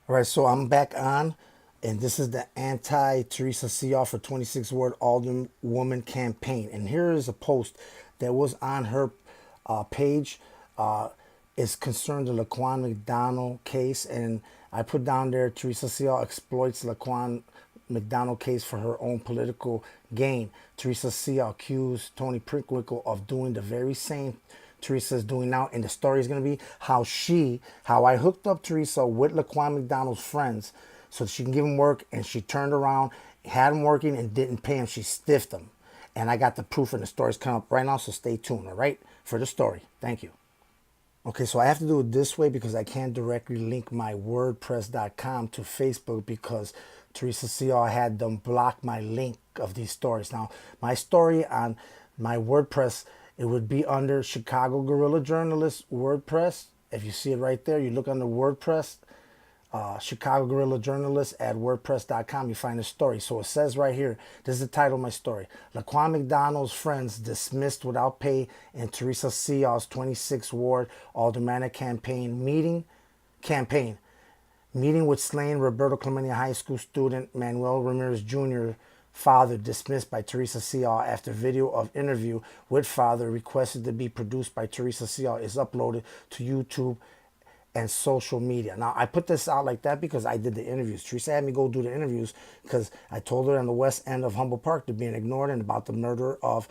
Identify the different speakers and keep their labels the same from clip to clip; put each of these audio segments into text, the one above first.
Speaker 1: All right, so I'm back on, and this is the anti-Theresa Siaw for 26 Ward Alderwoman campaign. And here is a post that was on her page. It's concerned the Laquan McDonald case, and I put down there Theresa Siaw exploits Laquan McDonald case for her own political gain. Theresa Siaw accused Tony Prickwinkle of doing the very same Theresa is doing now, and the story is going to be how I hooked up Theresa with Laquan McDonald's friends so she can give him work, and she turned around, had him working, and didn't pay him. She stiffed him, and I got the proof, and the story's coming up right now. So stay tuned, all right, for the story. Thank you. Okay, so I have to do it this way because I can't directly link my WordPress.com to Facebook because Theresa Siaw had them block my link of these stories. Now, my story on my WordPress, it would be under Chicago Guerrilla Journalist WordPress. If you see it right there, you look under WordPress, Chicago Guerrilla Journalist at WordPress.com, you find the story. So it says right here, this is the title of my story. Laquan McDonald's friends dismissed without pay in Theresa Siaw's 26th Ward Aldermanic campaign. Meeting with slain Roberto Clemente High School student Manuel Ramirez Jr. father dismissed by Theresa Siaw after video of interview with father requested to be produced by Theresa Siaw is uploaded to YouTube and social media. Now, I put this out like that because I did the interviews. Theresa had me go do the interviews because I told her on the west end of Humboldt Park they're being ignored and about the murder of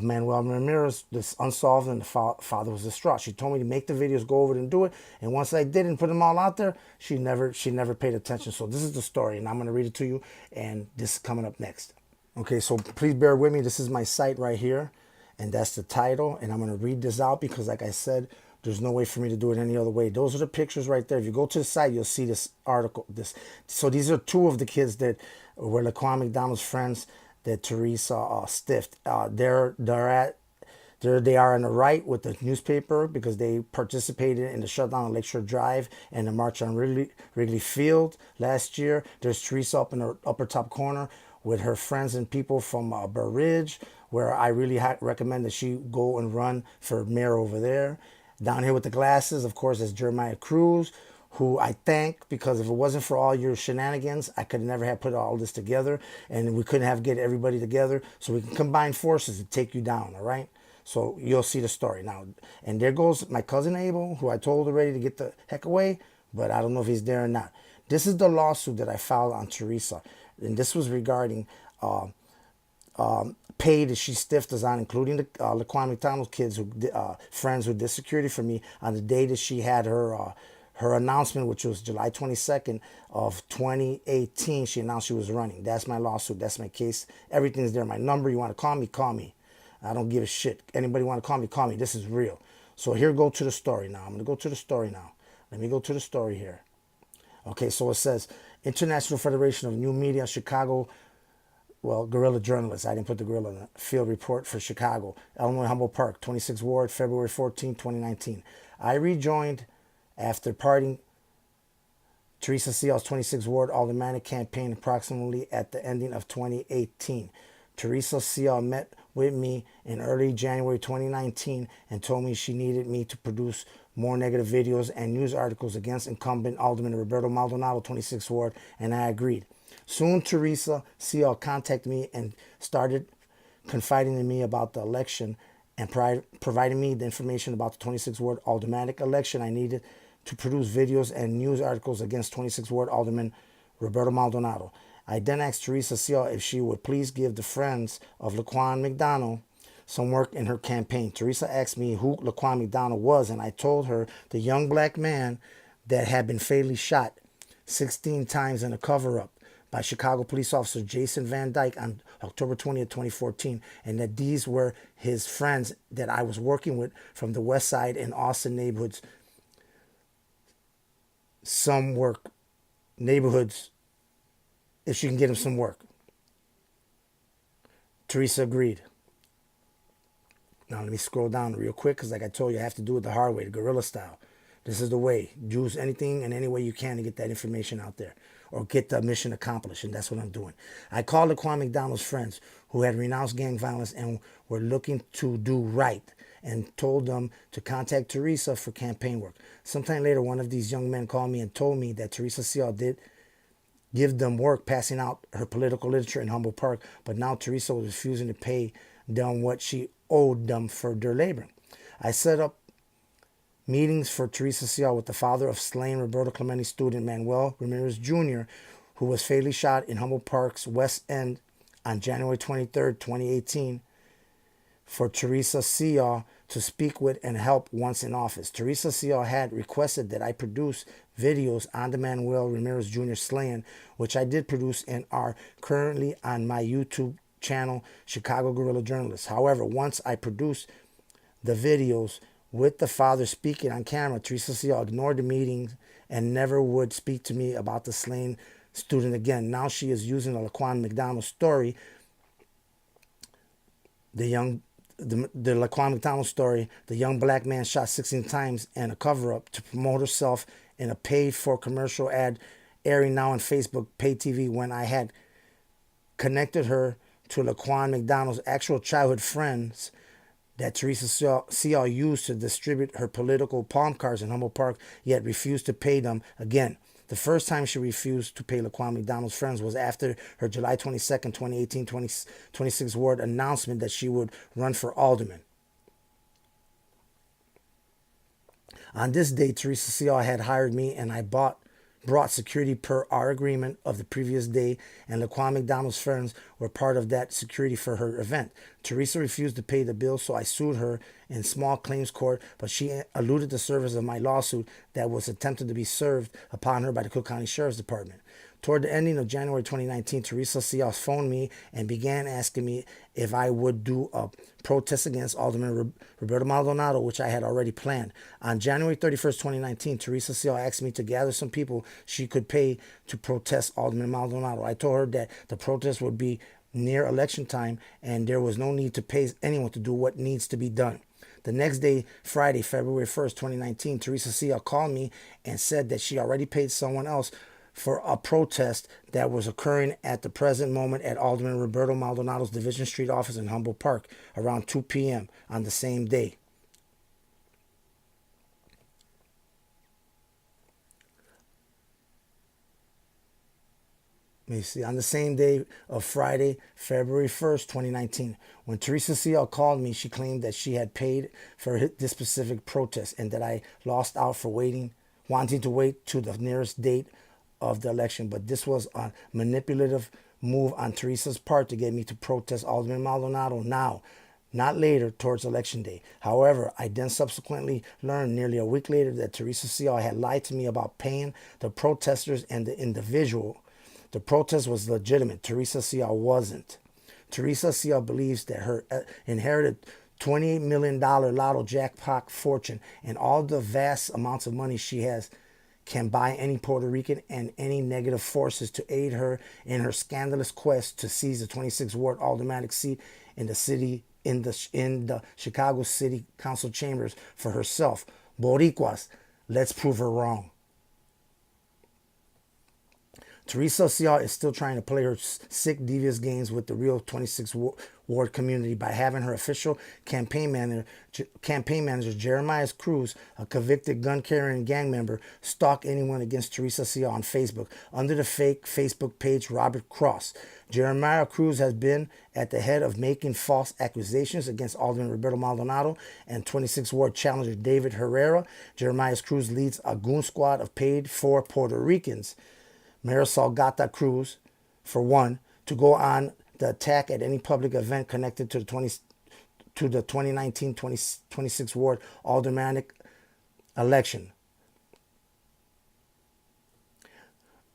Speaker 1: Manuel Ramirez, this unsolved, and the father was distraught. She told me to make the videos, go over it and do it. And once I did and put them all out there, she never paid attention. So this is the story, and I'm going to read it to you, and this is coming up next. Okay, so please bear with me. This is my site right here, and that's the title. And I'm going to read this out because, like I said, there's no way for me to do it any other way. Those are the pictures right there. If you go to the site, you'll see this article. So these are two of the kids that were Laquan McDonald's friends that Theresa stiffed. They are on the right with the newspaper because they participated in the shutdown on Lakeshore Drive and the march on Wrigley Field last year. There's Theresa up in the upper top corner with her friends and people from Burr Ridge, where I really recommend that she go and run for mayor over there. Down here with the glasses, of course, is Jeremiah Cruz, who I thank because if it wasn't for all your shenanigans, I could never have put all this together, and we couldn't have get everybody together so we can combine forces to take you down, all right? So you'll see the story now. And there goes my cousin Abel, who I told already to get the heck away, but I don't know if he's there or not. This is the lawsuit that I filed on Theresa, and this was regarding pay that she stiffed us on, including the Laquan McDonald kids, friends who did security for me on the day that she had her announcement, which was July 22nd of 2018. She announced she was running. That's my lawsuit. That's my case. Everything's there. My number. You want to call me? Call me. I don't give a shit. Anybody want to call me? Call me. This is real. So here, go to the story now. I'm going to go to the story now. Let me go to the story here. Okay, so it says International Federation of New Media, Chicago. Well, guerrilla journalists. I didn't put the guerrilla in the field report for Chicago. Illinois, Humboldt Park, 26th Ward, February 14, 2019. I rejoined after parting Theresa Siaw's 26th Ward Aldermanic campaign approximately at the ending of 2018. Theresa Siaw met with me in early January 2019 and told me she needed me to produce more negative videos and news articles against incumbent Alderman Roberto Maldonado, 26th Ward, and I agreed. Soon, Theresa Siaw contacted me and started confiding in me about the election and providing me the information about the 26th Ward Aldermanic election I needed to produce videos and news articles against 26th Ward Alderman Roberto Maldonado. I then asked Theresa Siaw if she would please give the friends of Laquan McDonald some work in her campaign. Theresa asked me who Laquan McDonald was, and I told her the young black man that had been fatally shot 16 times in a cover-up by Chicago police officer Jason Van Dyke on October 20th, 2014, and that these were his friends that I was working with from the West Side and Austin neighborhoods. Some work neighborhoods, if she can get him some work. Theresa agreed. Now let me scroll down real quick because like I told you, I have to do it the hard way, the guerrilla style. This is the way. Use anything and any way you can to get that information out there or get the mission accomplished, and that's what I'm doing. I called Laquan McDonald's friends who had renounced gang violence and were looking to do right and told them to contact Theresa for campaign work. Sometime later, one of these young men called me and told me that Theresa Siaw did give them work passing out her political literature in Humboldt Park, but now Theresa was refusing to pay them what she owed them for their labor. I set up meetings for Theresa Siaw with the father of slain Roberto Clemente student Manuel Ramirez Jr., who was fatally shot in Humboldt Park's West End on January 23, 2018, for Theresa Siaw to speak with and help once in office. Theresa Siaw had requested that I produce videos on the Manuel Ramirez Jr. slaying, which I did produce and are currently on my YouTube channel, Chicago Guerrilla Journalist. However, once I produced the videos with the father speaking on camera, Theresa Siaw ignored the meetings and never would speak to me about the slain student again. Now she is using the Laquan McDonald story, the Laquan McDonald story, the young black man shot 16 times, and a cover-up to promote herself in a paid-for commercial ad airing now on Facebook pay TV, when I had connected her to Laquan McDonald's actual childhood friends that Theresa Siaw used to distribute her political palm cards in Humboldt Park, yet refused to pay them again. The first time she refused to pay Laquan McDonald's friends was after her July 22nd, 2018, 26 Ward announcement that she would run for alderman. On this day, Theresa Siaw had hired me, and I brought security per our agreement of the previous day, and Laquan McDonald's friends were part of that security for her event. Theresa refused to pay the bill, so I sued her in small claims court, but she eluded the service of my lawsuit that was attempted to be served upon her by the Cook County Sheriff's Department. Toward the ending of January 2019, Theresa Siaw phoned me and began asking me if I would do a protest against Alderman Roberto Maldonado, which I had already planned. On January 31st, 2019, Theresa Siaw asked me to gather some people she could pay to protest Alderman Maldonado. I told her that the protest would be near election time and there was no need to pay anyone to do what needs to be done. The next day, Friday, February 1st, 2019, Theresa Siaw called me and said that she already paid someone else for a protest that was occurring at the present moment at Alderman Roberto Maldonado's Division Street office in Humboldt Park around 2 p.m. on the same day. Let me see. On the same day of Friday, February 1st, 2019, when Theresa Siaw called me, she claimed that she had paid for this specific protest and that I lost out for wanting to wait to the nearest date of the election. But this was a manipulative move on Theresa's part to get me to protest Alderman Maldonado now, not later, towards election day. However, I then subsequently learned nearly a week later that Theresa Siaw had lied to me about paying the protesters and the individual. The protest was legitimate. Theresa Siaw wasn't. Theresa Siaw believes that her inherited $28 million lotto jackpot fortune and all the vast amounts of money she has can buy any Puerto Rican and any negative forces to aid her in her scandalous quest to seize the 26th Ward Aldermanic seat in the Chicago City Council chambers for herself. Boricuas, let's prove her wrong. Theresa Siaw is still trying to play her sick, devious games with the real 26th Ward community by having her official campaign manager Jeremiah Cruz, a convicted gun-carrying gang member, stalk anyone against Theresa Siaw on Facebook under the fake Facebook page Robert Cross. Jeremiah Cruz has been at the head of making false accusations against Alderman Roberto Maldonado and 26th Ward challenger David Herrera. Jeremiah Cruz leads a goon squad of paid-for Puerto Ricans, Marisol Gata Cruz, for one, to go on the attack at any public event connected to the 2019 26th Ward Aldermanic election.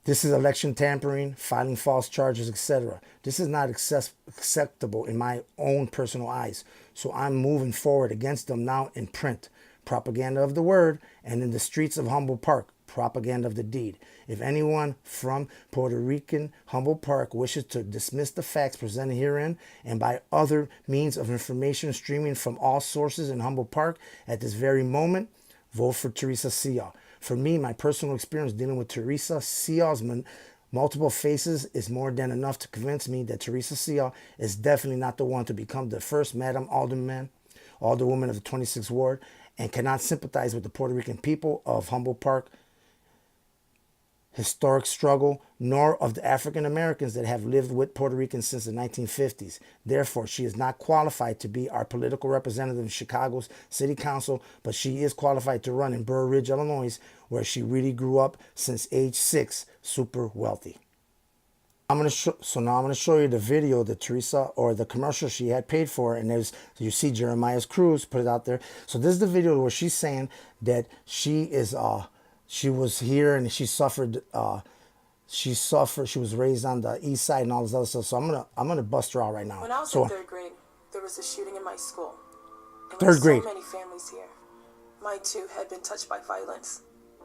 Speaker 1: This is election tampering, filing false charges, etc. This is not acceptable in my own personal eyes, so I'm moving forward against them now in print, propaganda of the word, and in the streets of Humboldt Park, propaganda of the deed. If anyone from Puerto Rican Humboldt Park wishes to dismiss the facts presented herein and by other means of information streaming from all sources in Humboldt Park at this very moment, vote for Theresa Siaw. For me, my personal experience dealing with Theresa Siaw's multiple faces is more than enough to convince me that Theresa Siaw is definitely not the one to become the first Madam Alderman Alderwoman of the 26th Ward, and cannot sympathize with the Puerto Rican people of Humboldt Park historic struggle, nor of the African Americans that have lived with Puerto Ricans since the 1950s. Therefore, she is not qualified to be our political representative in Chicago's City Council, but she is qualified to run in Burr Ridge, Illinois, where she really grew up since age 6, super wealthy. Now I'm gonna show you the video that Theresa, or the commercial she had paid for, and there's, you see Jeremiah's Cruz put it out there. So this is the video where she's saying that she was here and she was raised on the east side and all this other stuff. So I'm gonna bust her out right now.
Speaker 2: When I was in third grade, there was a shooting in my school. And
Speaker 1: third grade.
Speaker 2: So many families here. Mine too had been touched by violence.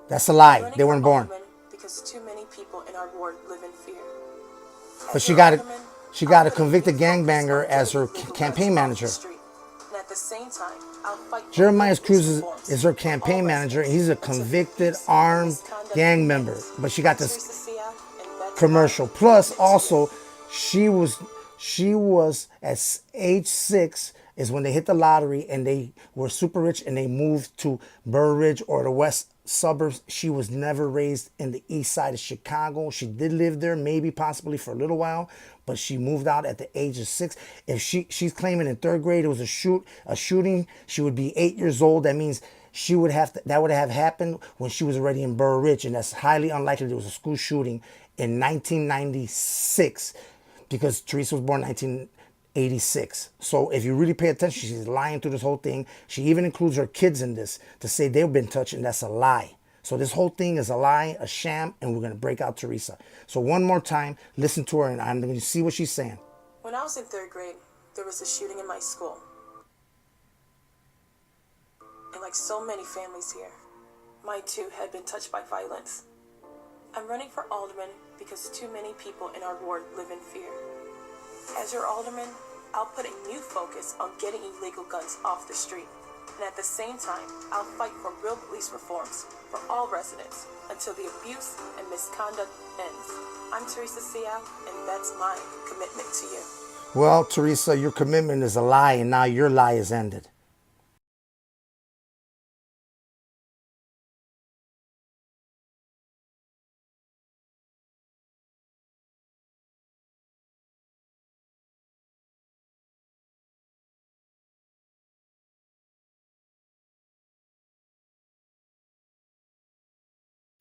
Speaker 1: That's a lie. They weren't born.
Speaker 2: Because too many people in our ward live in fear.
Speaker 1: But she got a convicted gangbanger as her campaign manager.
Speaker 2: And at the same time, I'll fight.
Speaker 1: Jeremiah Cruz is her campaign manager. He's a convicted armed gang member. But she got this commercial. Plus, also, she was at age 6 is when they hit the lottery and they were super rich and they moved to Burr Ridge or the west suburbs. She was never raised in the east side of Chicago. She did live there, maybe possibly for a little while, but she moved out at the age of 6. If she's claiming in third grade it was a shooting, she would be 8 years old. That means that would have happened when she was already in Burr Ridge, and that's highly unlikely. There was a school shooting in 1996 because Theresa was born in 1986. So if you really pay attention, she's lying through this whole thing. She even includes her kids in this to say they've been touched, and that's a lie. So this whole thing is a lie, a sham, and we're going to break out Theresa. So one more time, listen to her, and I'm going to see what she's saying.
Speaker 2: When I was in third grade, there was a shooting in my school. And like so many families here, mine too had been touched by violence. I'm running for alderman because too many people in our ward live in fear. As your alderman, I'll put a new focus on getting illegal guns off the street. And at the same time, I'll fight for real police reforms for all residents until the abuse and misconduct ends. I'm Theresa Siaw, and that's my commitment to you.
Speaker 1: Well, Theresa, your commitment is a lie, and now your lie is ended.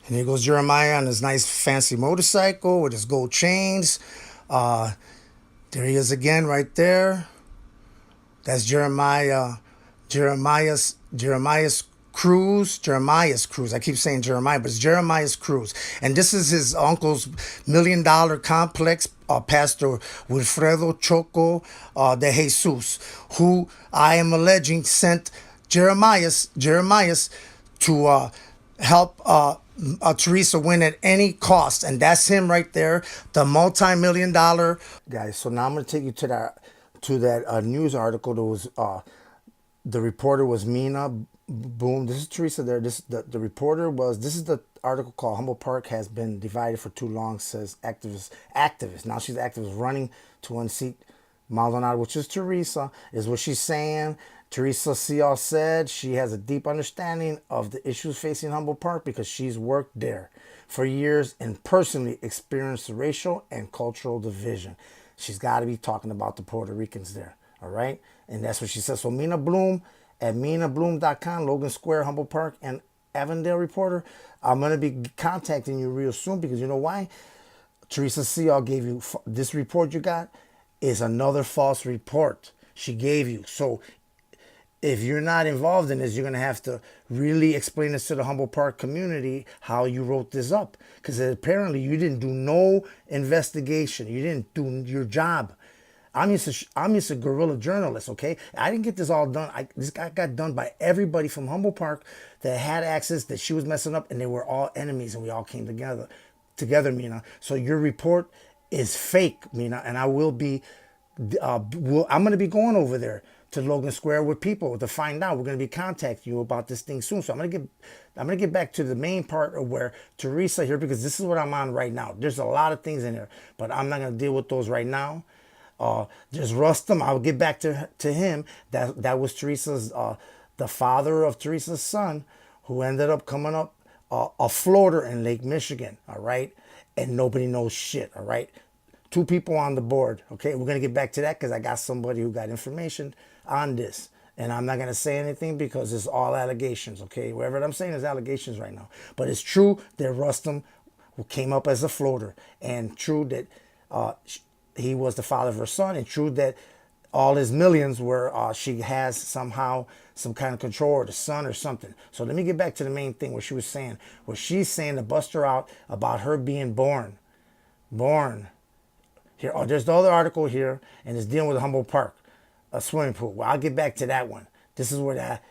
Speaker 1: And here goes Jeremiah on his nice fancy motorcycle with his gold chains. There he is again right there. That's Jeremiah's Cruz. I keep saying Jeremiah, but it's Jeremiah's Cruz. And this is his uncle's $1 million complex, Pastor Wilfredo Choco de Jesus, who I am alleging sent Jeremiah's to help Theresa win at any cost. And that's him right there, the multi-million-dollar guys. So now I'm going to take you to that news article that was the reporter was Mina. Boom, this is Theresa there. This the reporter was. This is the article called "Humboldt Park has been divided for too long," says activist. Now she's activist running to unseat Maldonado, which is Theresa, is what she's saying. Theresa Siaw said she has a deep understanding of the issues facing Humboldt Park because she's worked there for years and personally experienced the racial and cultural division. She's got to be talking about the Puerto Ricans there, all right? And that's what she says. So Mina Bloom at minabloom.com, Logan Square, Humboldt Park, and Avondale reporter. I'm going to be contacting you real soon because you know why? Theresa Siaw gave you this report you got is another false report she gave you. So if you're not involved in this, you're going to have to really explain this to the Humboldt Park community how you wrote this up. Because apparently you didn't do no investigation. You didn't do your job. I'm just a guerrilla journalist, okay? I didn't get this all done. This got done by everybody from Humboldt Park that had access, that she was messing up, and they were all enemies, and we all came together, Mina. So your report is fake, Mina, and I will be, I'm going to be going over there to Logan Square with people to find out. We're going to be contacting you about this thing soon. So I'm going to get back to the main part of where Theresa here, because this is what I'm on right now. There's a lot of things in here, but I'm not going to deal with those right now. There's Rustam. I'll get back to him. That was Teresa's, the father of Teresa's son, who ended up coming up a floater in Lake Michigan. All right, and nobody knows shit. All right, 2 people on the board. Okay, we're gonna get back to that because I got somebody who got information on this. And I'm not going to say anything because it's all allegations, okay? Whatever I'm saying is allegations right now. But it's true that Rustam came up as a floater. And true that he was the father of her son. And true that all his millions were, she has somehow some kind of control, or the son or something. So let me get back to the main thing, what she was saying. What she's saying to bust her out about her being born. Here, there's the other article here, and it's dealing with Humboldt Park. A swimming pool. Well, I'll get back to that one. This is where that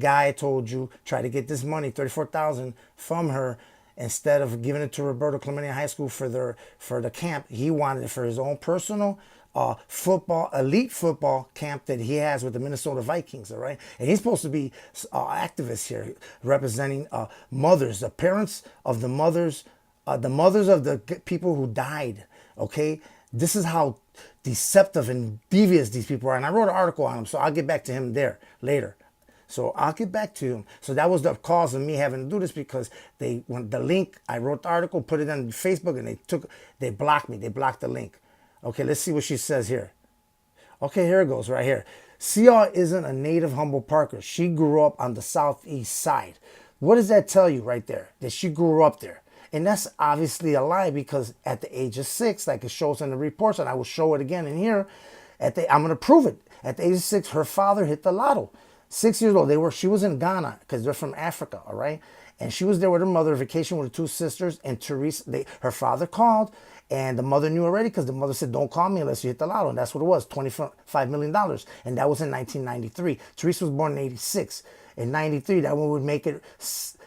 Speaker 1: guy I told you tried to get this money, $34,000 from her, instead of giving it to Roberto Clemente High School for the camp. He wanted it for his own personal elite football camp that he has with the Minnesota Vikings. All right, and he's supposed to be activist here, representing mothers, the parents of the mothers of the people who died. Okay, this is how deceptive and devious these people are. And I wrote an article on him, so I'll get back to him there later. So I'll get back to him. So that was the cause of me having to do this, because when the link, I wrote the article, put it on Facebook, and they blocked me. They blocked the link. Okay, let's see what she says here. Okay, here it goes right here. Siaw isn't a native Humboldt Parker. She grew up on the southeast side. What does that tell you right there? That she grew up there. And that's obviously a lie, because at the age of 6, like it shows in the reports, and I will show it again in here, I'm going to prove it. At the age of 6, her father hit the lotto. 6 years old. She was in Ghana, because they're from Africa, all right? And she was there with her mother, vacation with her 2 sisters, and her father called, and the mother knew already, because the mother said, don't call me unless you hit the lotto. And that's what it was, $25 million. And that was in 1993. Teresa was born in 86. In 93, that one would make it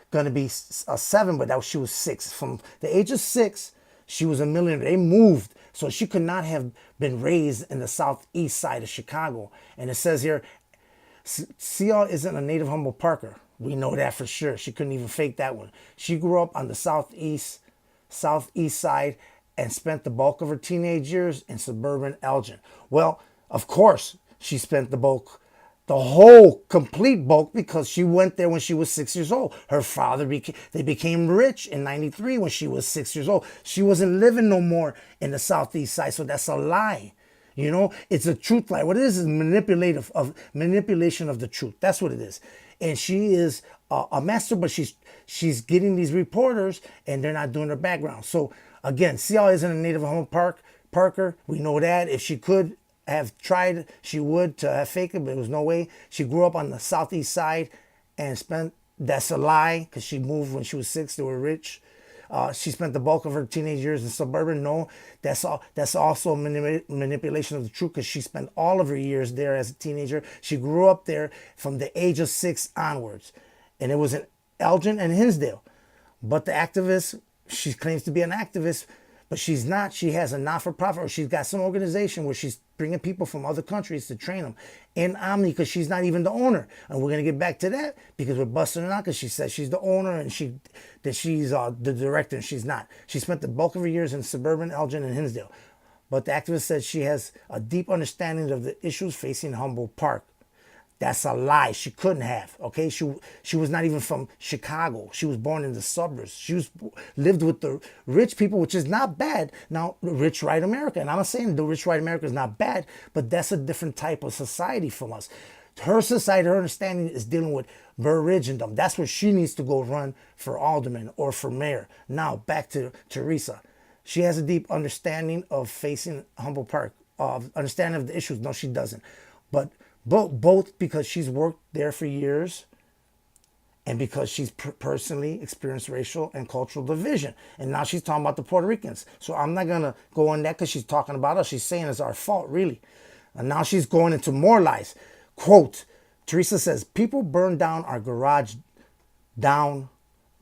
Speaker 1: going to be a 7, but she was 6. From the age of 6, she was a millionaire. They moved, so she could not have been raised in the southeast side of Chicago. And it says here, Siaw isn't a native Humboldt Parker. We know that for sure. She couldn't even fake that one. She grew up on the southeast side and spent the bulk of her teenage years in suburban Elgin. Well, of course, she spent the whole complete bulk, because she went there when she was 6 years old. Her father became rich in 93 when she was 6 years old. She wasn't living no more in the southeast side, so that's a lie. You know, it's a truth lie. What it is manipulation of the truth. That's what it is. And she is a master, but she's getting these reporters, and they're not doing her background. So again, Siaw isn't a native of Humboldt Parker. We know that. If she could have tried, she would, to have faked it, but there was no way. She grew up on the southeast side and that's a lie, because she moved when she was 6. They were rich. She spent the bulk of her teenage years in suburban. No, that's also manipulation of the truth, because she spent all of her years there as a teenager. She grew up there from the age of 6 onwards. And it was in Elgin and Hinsdale. But the activist, she claims to be an activist, but she's not. She has a not-for-profit, or she's got some organization where she's bringing people from other countries to train them in Omni, because she's not even the owner. And we're going to get back to that, because we're busting her out, because she says she's the owner and she's the director, and she's not. She spent the bulk of her years in suburban Elgin and Hinsdale. But the activist says she has a deep understanding of the issues facing Humboldt Park. That's a lie. She couldn't have. Okay, she was not even from Chicago. She was born in the suburbs. She lived with the rich people, which is not bad. Now, rich white America, and I'm not saying the rich white America is not bad, but that's a different type of society from us. Her society, her understanding is dealing with Burridgendom. That's where she needs to go run for alderman or for mayor. Now, back to Theresa. She has a deep understanding of facing Humboldt Park, understanding of the issues. No, she doesn't. But both because she's worked there for years, and because she's personally experienced racial and cultural division. And now she's talking about the Puerto Ricans. So I'm not going to go on that, because she's talking about us. She's saying it's our fault, really. And now she's going into more lies. Quote, Theresa says, people burned our garage down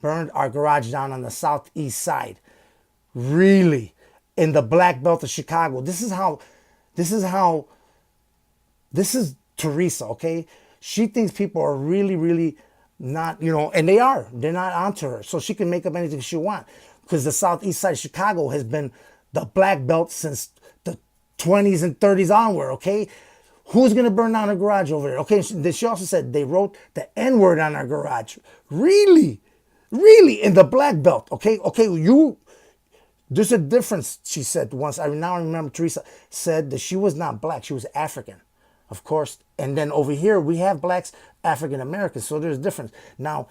Speaker 1: on the southeast side. Really? In the black belt of Chicago. This is Theresa, okay? She thinks people are really, really not, and they are. They're not onto her. So she can make up anything she wants. Because the southeast side of Chicago has been the black belt since the 20s and 30s onward, okay? Who's gonna burn down a garage over there? Okay, she also said they wrote the N-word on our garage. Really? Really? In the black belt, okay? Okay, there's a difference, she said once. I now remember Theresa said that she was not black, she was African, of course. And then over here, we have blacks, African Americans, so there's a difference. Now,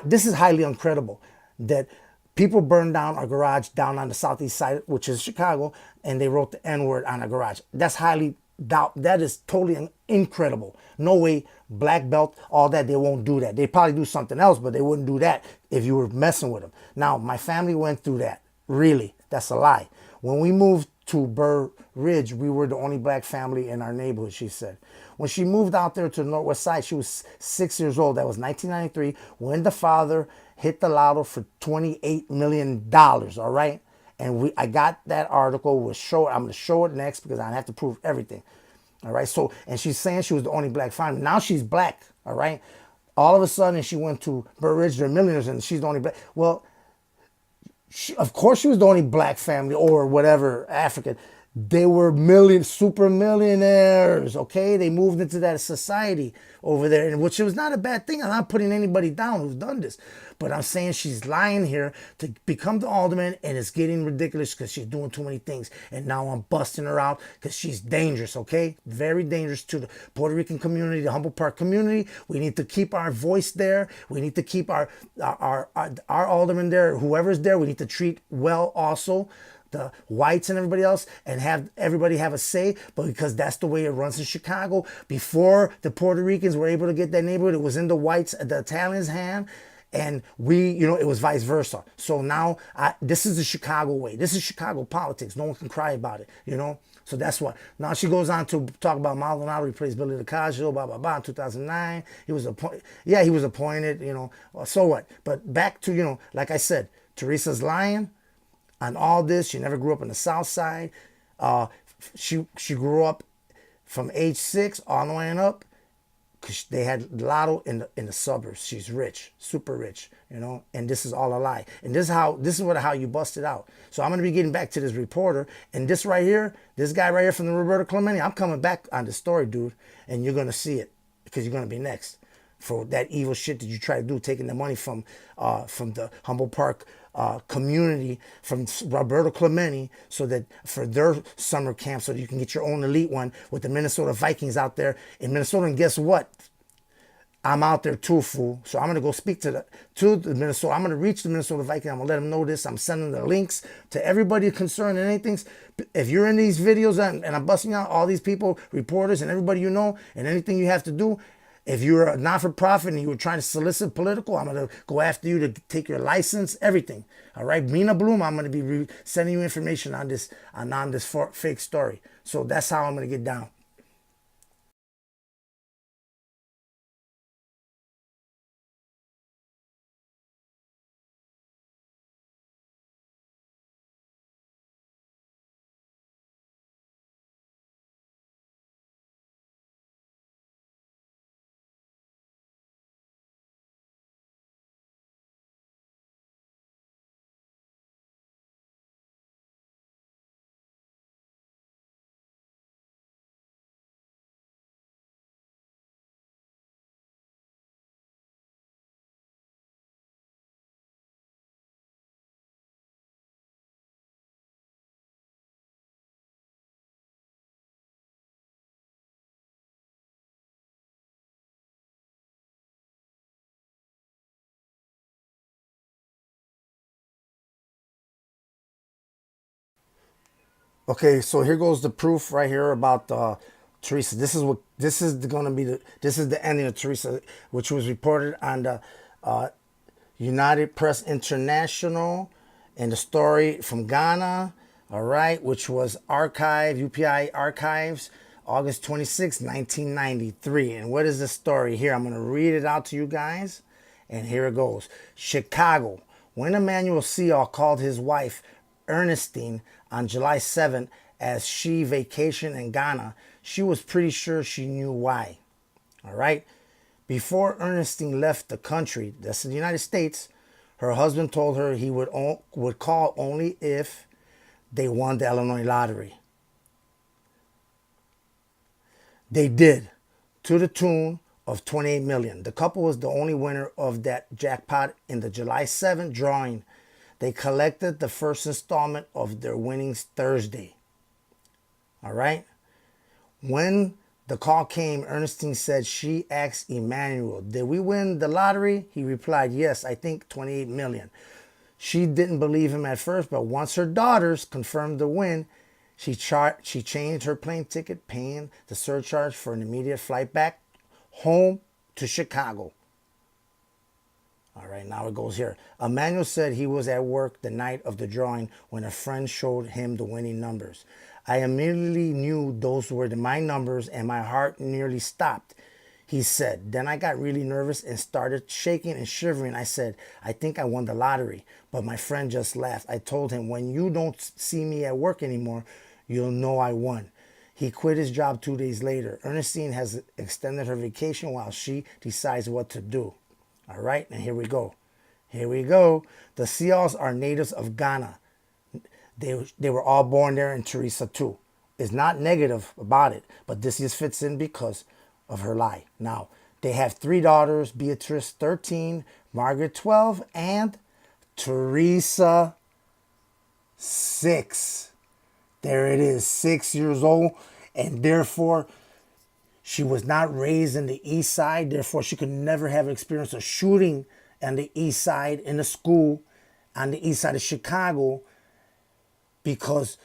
Speaker 1: this is highly incredible that people burned down our garage down on the southeast side, which is Chicago, and they wrote the N-word on our garage. That's highly that is totally incredible. No way, black belt, all that, they won't do that. They probably do something else, but they wouldn't do that if you were messing with them. Now, my family went through that. Really, that's a lie. When we moved to Burr Ridge, we were the only black family in our neighborhood, she said. When she moved out there to the Northwest Side, she was 6 years old. That was 1993, when the father hit the lotto for $28 million, all right? And I got that article. I'm going to show it next because I have to prove everything. All right. So, and she's saying she was the only black family. Now she's black. All right. All of a sudden she went to Burr Ridge, they're millionaires, and she's the only black. Well, of course she was the only black family or whatever, African. They were super millionaires, okay? They moved into that society over there, and which was not a bad thing. I'm not putting anybody down who's done this. But I'm saying she's lying here to become the alderman, and it's getting ridiculous because she's doing too many things. And now I'm busting her out because she's dangerous, okay? Very dangerous to the Puerto Rican community, the Humboldt Park community. We need to keep our voice there. We need to keep our alderman there. Whoever's there, we need to treat well also the whites and everybody else, and have everybody have a say. But because that's the way it runs in Chicago, before the Puerto Ricans were able to get that neighborhood, it was in the whites, the Italians' hand, and it was vice versa. So now this is the Chicago way. This is Chicago politics. No one can cry about it, So that's what. Now she goes on to talk about Maldonado replaced Billy DeCasio, blah, blah, blah, in 2009. He was appointed. Yeah, he was appointed, So what? But back to, like I said, Theresa's lying on all this. She never grew up in the South Side. She grew up from age 6 all the way up, because they had lotto in the suburbs. She's rich, super rich, and this is all a lie. And this is how you bust it out. So I'm going to be getting back to this reporter, and this guy right here from the Roberto Clemente, I'm coming back on the story, dude, and you're going to see it, because you're going to be next for that evil shit that you try to do, taking the money from the Humboldt Park community, from Roberto Clemente, so that for their summer camp, so that you can get your own elite one with the Minnesota Vikings out there in Minnesota. And guess what? I'm out there too, fool. So I'm gonna go speak to the Minnesota. I'm gonna reach the Minnesota Vikings. I'm gonna let them know this. I'm sending the links to everybody concerned and anything. If you're in these videos and I'm busting out all these people, reporters and everybody and anything you have to do. If you're a not-for-profit and you were trying to solicit political, I'm going to go after you to take your license, everything. All right? Mina Bloom, I'm going to be sending you information on this fake story. So that's how I'm going to get down. Okay, so here goes the proof right here about Theresa. This is the ending of Theresa, which was reported on the United Press International, and the story from Ghana, all right, which was UPI Archives, August 26, 1993. And what is the story here? I'm going to read it out to you guys, and here it goes. Chicago. When Emmanuel Siaw called his wife, Ernestine, on July 7th as she vacationed in Ghana, she was pretty sure she knew why. All right? Before Ernestine left the country, that's the United States, her husband told her he would call only if they won the Illinois lottery. They did, to the tune of 28 million. The couple was the only winner of that jackpot in the July 7th drawing. They collected the first installment of their winnings Thursday. All right? When the call came, Ernestine said she asked Emmanuel, "Did we win the lottery?" He replied, "Yes, I think 28 million." She didn't believe him at first, but once her daughters confirmed the win, she changed her plane ticket, paying the surcharge for an immediate flight back home to Chicago. All right, now it goes here. Emmanuel said he was at work the night of the drawing when a friend showed him the winning numbers. "I immediately knew those were my numbers and my heart nearly stopped," he said. "Then I got really nervous and started shaking and shivering. I said, I think I won the lottery." But my friend just laughed. I told him, "When you don't see me at work anymore, you'll know I won." He quit his job 2 days later. Ernestine has extended her vacation while she decides what to do. All right, and here we go. Here we go. The Siaws are natives of Ghana. They were all born there, and Theresa too. It's not negative about it, but this just fits in because of her lie. Now, they have 3 daughters, Beatrice 13, Margaret 12, and Theresa 6. There it is, 6 years old, and therefore she was not raised in the East Side. Therefore, she could never have experienced a shooting on the East Side in a school on the East Side of Chicago, because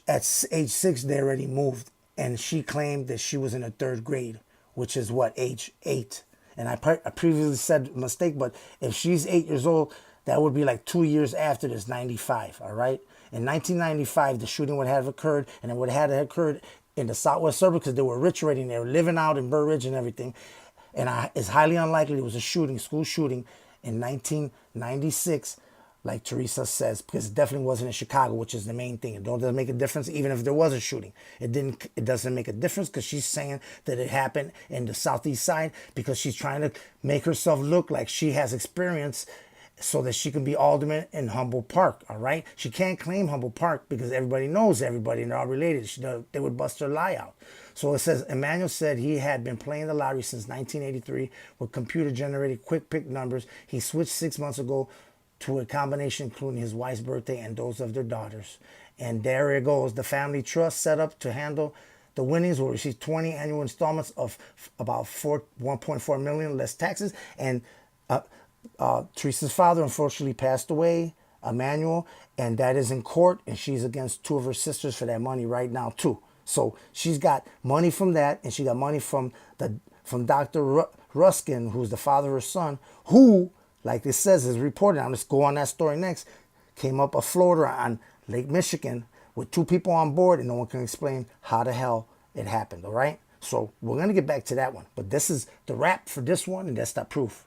Speaker 1: at age 6 they already moved, and she claimed that she was in the 3rd grade, which is what, age 8. And I previously said mistake, but if she's 8 years old, that would be like 2 years after this, 95. All right. In 1995, the shooting would have occurred, and it would have occurred in the southwest suburbs because they were rich already, and they were living out in Burr Ridge and everything. And it's highly unlikely it was a shooting, school shooting in 1996, like Theresa says, because it definitely wasn't in Chicago, which is the main thing. It doesn't make a difference, even if there was a shooting. It doesn't make a difference because she's saying that it happened in the southeast side because she's trying to make herself look like she has experience so that she can be alderman in Humboldt Park, all right? She can't claim Humboldt Park because everybody knows everybody and they're all related. They would bust her lie out. So it says, Emmanuel said he had been playing the lottery since 1983 with computer-generated quick pick numbers. He switched 6 months ago to a combination including his wife's birthday and those of their daughters. And there it goes. The family trust set up to handle the winnings will receive 20 annual installments of about 1.4 million less taxes. And Theresa's father unfortunately passed away, Emmanuel, and that is in court, and she's against 2 of her sisters for that money right now too. So she's got money from that, and she got money from Dr. Ruskin, who's the father of her son, who, like it says, is reported. I'm just go on that story next. Came up a floater on Lake Michigan with 2 people on board, and no one can explain how the hell it happened. All right, so we're gonna get back to that one, but this is the wrap for this one, and that's that proof.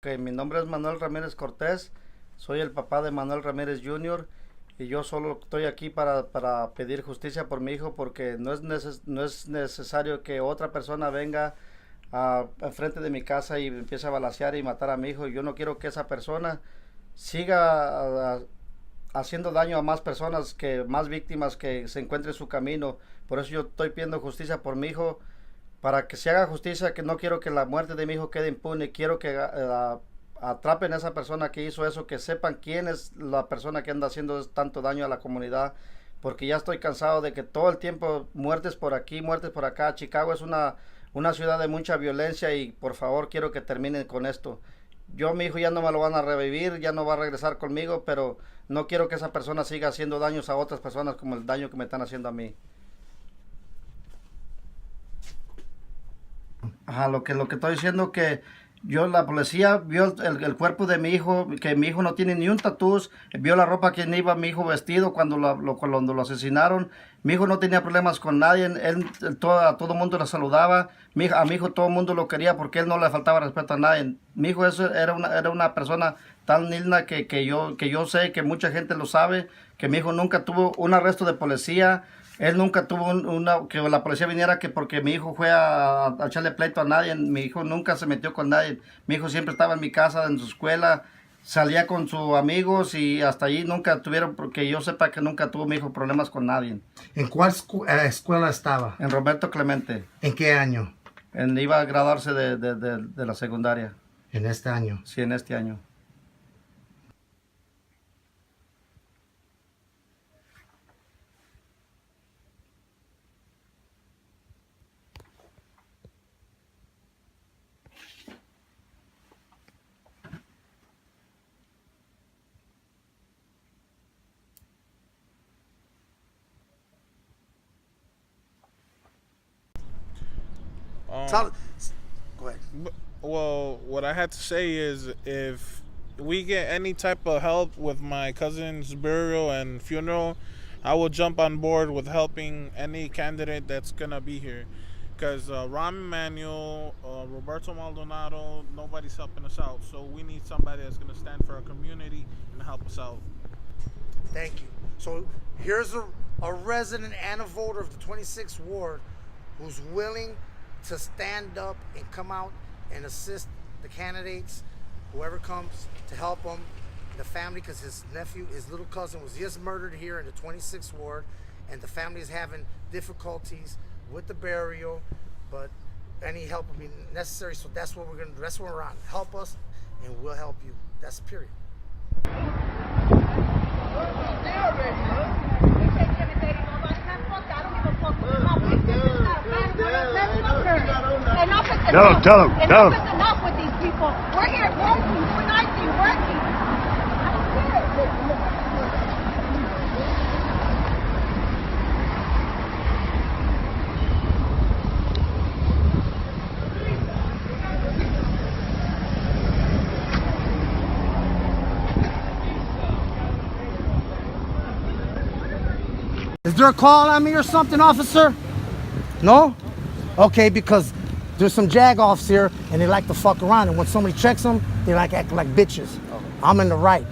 Speaker 3: Okay, mi nombre es Manuel Ramírez Cortés, soy el papá de Manuel Ramírez Jr. y yo solo estoy aquí para pedir justicia por mi hijo porque no es necesario que otra persona venga enfrente de mi casa y empiece a balacear y matar a mi hijo. Yo no quiero que esa persona siga haciendo daño a más personas, más víctimas que se encuentren en su camino. Por eso yo estoy pidiendo justicia por mi hijo, para que se haga justicia, que no quiero que la muerte de mi hijo quede impune. Quiero que atrapen a esa persona que hizo eso, que sepan quién es la persona que anda haciendo tanto daño a la comunidad, porque ya estoy cansado de que todo el tiempo muertes por aquí, muertes por acá. Chicago es una ciudad de mucha violencia y por favor quiero que terminen con esto. Mi hijo ya no me lo van a revivir, ya no va a regresar conmigo, pero no quiero que esa persona siga haciendo daños a otras personas como el daño que me están haciendo a mí. Ajá, lo que estoy diciendo que la policía vio el cuerpo de mi hijo, que mi hijo no tiene ni un tatús, vio la ropa que iba mi hijo vestido cuando lo asesinaron. Mi hijo no tenía problemas con nadie, a todo mundo le saludaba, a mi hijo todo el mundo lo quería porque él no le faltaba respeto a nadie. Mi hijo era una persona tan linda que yo sé que mucha gente lo sabe, que mi hijo nunca tuvo un arresto de policía. Él nunca tuvo que la policía viniera porque mi hijo fue a echarle pleito a nadie. Mi hijo nunca se metió con nadie. Mi hijo siempre estaba en mi casa, en su escuela, salía con sus amigos y hasta allí nunca tuvieron, porque yo sepa que nunca tuvo mi hijo problemas con nadie.
Speaker 1: ¿En cuál escuela estaba?
Speaker 3: En Roberto Clemente.
Speaker 1: ¿En qué año?
Speaker 3: Iba a graduarse de la secundaria.
Speaker 1: ¿En este año?
Speaker 3: Sí, en este año.
Speaker 1: Go ahead.
Speaker 4: Well, what I had to say is if we get any type of help with my cousin's burial and funeral, I will jump on board with helping any candidate that's going to be here. Because Rahm Emanuel, Roberto Maldonado, nobody's helping us out. So we need somebody that's going to stand for our community and help us out.
Speaker 1: Thank you. So here's a resident and a voter of the 26th Ward who's willing to stand up and come out and assist the candidates, whoever comes, to help them, the family, because his little cousin was just murdered here in the 26th Ward, and the family is having difficulties with the burial, but any help will be necessary. So that's what we're on. Help us, and we'll help you. That's the period.
Speaker 5: Tell him.
Speaker 6: Enough is enough with these people. We're here working, doing nice things, working.
Speaker 1: Is there a call on me or something, officer? No? Okay, because there's some jag-offs here and they like to fuck around, and when somebody checks them, they like acting like bitches. I'm in the right.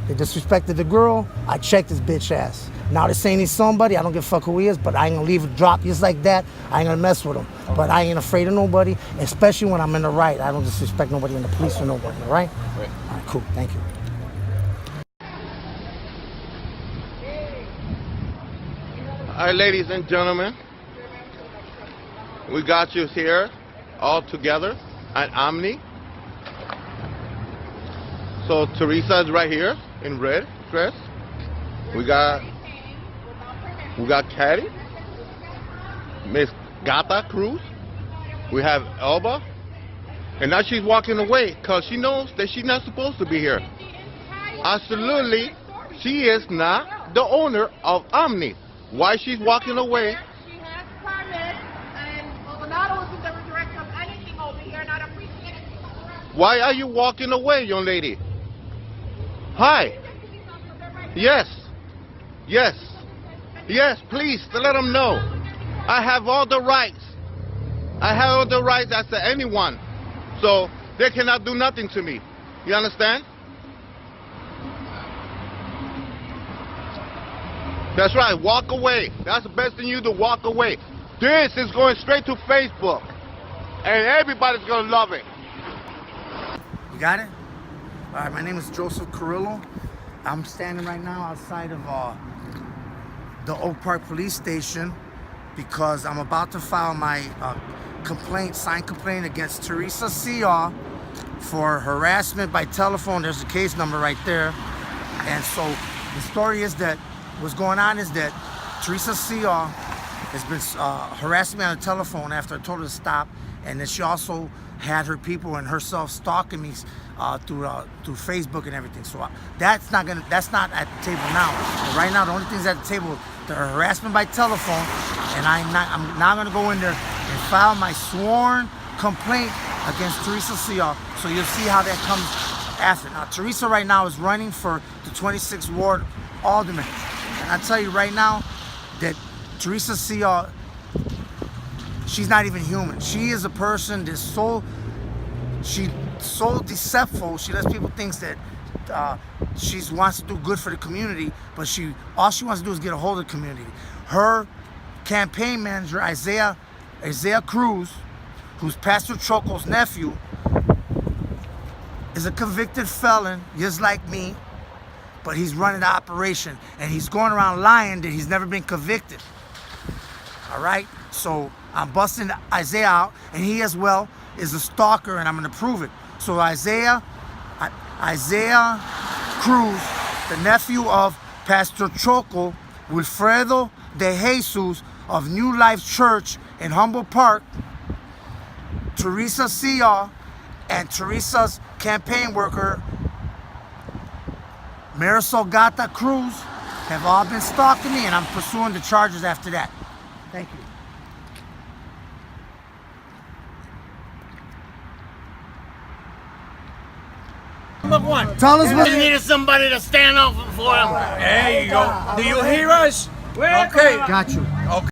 Speaker 1: They disrespected the girl, I checked his bitch ass. Now they're saying he's somebody, I don't give a fuck who he is, but I ain't gonna leave a drop just like that. I ain't gonna mess with him. But I ain't afraid of nobody, especially when I'm in the right. I don't disrespect nobody in the police or nobody, all right? All right, cool, thank you.
Speaker 7: All right, ladies and gentlemen, we got you here all together at Omni. So Theresa is right here in red dress. We got Caddy, Miss Gata Cruz. We have Elba, and now she's walking away because she knows that she's not supposed to be here. Absolutely, she is not the owner of Omni. Why she's walking away?
Speaker 6: She has permit, and Maldonado isn't the director of anything over here, and I appreciate it.
Speaker 7: Why are you walking away, young lady? Hi. Yes. Yes. Yes, please, to let them know. I have all the rights. I have all the rights as to anyone. So they cannot do nothing to me. You understand? That's right, walk away. That's the best thing you do, walk away. This is going straight to Facebook, and everybody's gonna love it.
Speaker 1: You got it? All right, my name is Joseph Carrillo. I'm standing right now outside of the Oak Park Police Station because I'm about to file my signed complaint against Theresa Siaw for harassment by telephone. There's a case number right there. And so the story is that what's going on is that Theresa Siaw has been harassing me on the telephone after I told her to stop, and then she also had her people and herself stalking me through Facebook and everything. So that's not at the table now. But right now, the only things at the table, the harassment by telephone, and I'm now gonna go in there and file my sworn complaint against Theresa Siaw. So you'll see how that comes after. Now, Theresa right now is running for the 26th Ward Alderman. And I tell you right now that Theresa Siaw, she's not even human. She is a person that's so deceitful. She lets people think that she wants to do good for the community, but all she wants to do is get a hold of the community. Her campaign manager, Isaiah Cruz, who's Pastor Choco's nephew, is a convicted felon, just like me, but he's running the operation, and he's going around lying that he's never been convicted. All right? So I'm busting Isaiah out, and he as well is a stalker, and I'm going to prove it. So Isaiah Cruz, the nephew of Pastor Choco, Wilfredo de Jesus of New Life Church in Humboldt Park, Theresa Siaw, and Teresa's campaign worker, Marisol Gata Cruz, have all been stalking me, and I'm pursuing the charges after that. Thank you.
Speaker 5: Look one.
Speaker 1: Tell us what
Speaker 5: He needed somebody to stand up for him.
Speaker 8: There you go. Do you hear us? Okay.
Speaker 1: Got you.